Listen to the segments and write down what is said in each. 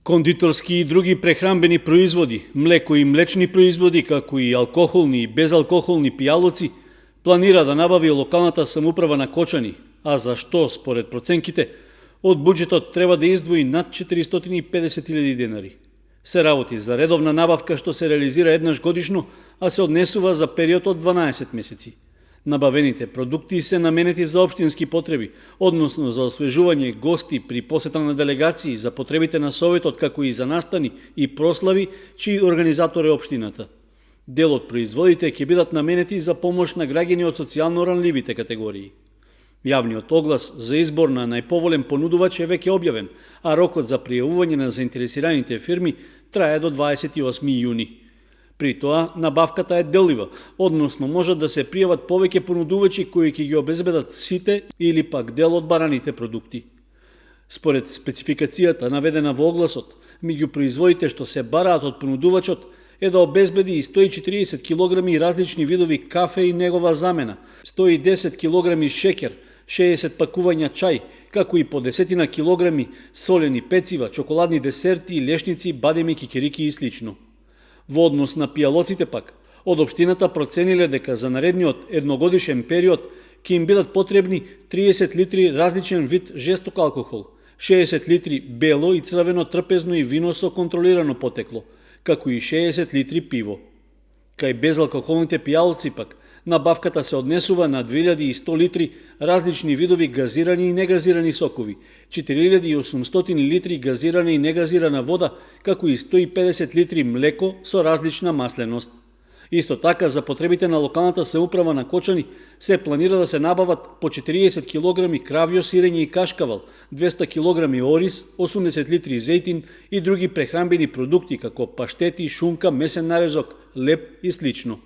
Кондиторски и други прехранбени производи, млеко и млечни производи, како и алкохолни и безалкохолни пијалоци, планира да набави локалната самоуправа на Кочани, а за што, според проценките, од буџетот треба да издвои над 450.000 денари. Се работи за редовна набавка што се реализира еднаш годишно, а се однесува за период од 12 месеци. Набавените продукти се наменети за општински потреби, односно за освежување гости при посета на делегации, за потребите на Советот, како и за настани и прослави, чиј организатор е општината. Дел од производите ќе бидат наменети за помош на граѓани од социјално ранливите категории. Јавниот оглас за избор на најповолен понудувач е веќе објавен, а рокот за пријавување на заинтересираните фирми трае до 28 јуни. При тоа, набавката е делива, односно можат да се пријават повеќе понудувачи кои ќе ги обезбедат сите или пак дел од бараните продукти. Според спецификацијата наведена во огласот, меѓу производите што се бараат од понудувачот е да обезбеди и 140 кг различни видови кафе и негова замена, 110 кг шеќер, 60 пакувања чај, како и по 10 килограми солени пецива, чоколадни десерти, лешници, бадеми, кикерики и слично. Во однос на пијалоците пак, од општината процениле дека за наредниот едногодишен период ќе им бидат потребни 30 литри различен вид жесток алкохол, 60 литри бело и црвено трпезно и вино со контролирано потекло, како и 60 литри пиво. Кај безалкохолните пијалоци пак, набавката се однесува на 2100 литри различни видови газирани и негазирани сокови, 4800 литри газирана и негазирана вода, како и 150 литри млеко со различна масленост. Исто така, за потребите на локалната самоуправа на Кочани се планира да се набават по 40 кг кравјо сирење и кашкавал, 200 кг ориз, 80 литри зејтин и други прехранбени продукти како паштети, шунка, месен нарезок, леп и слично.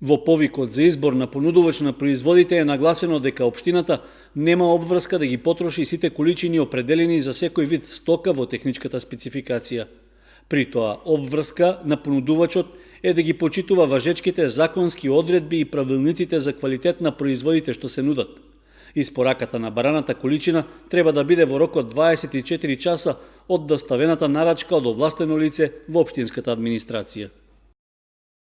Во повикот за избор на понудувач на производите е нагласено дека општината нема обврска да ги потроши сите количини определени за секој вид стока во техничката спецификација. При тоа, обврска на понудувачот е да ги почитува важечките законски одредби и правилниците за квалитет на производите што се нудат. Испораката на бараната количина треба да биде во рок од 24 часа од доставената нарачка од овластено лице во општинската администрација.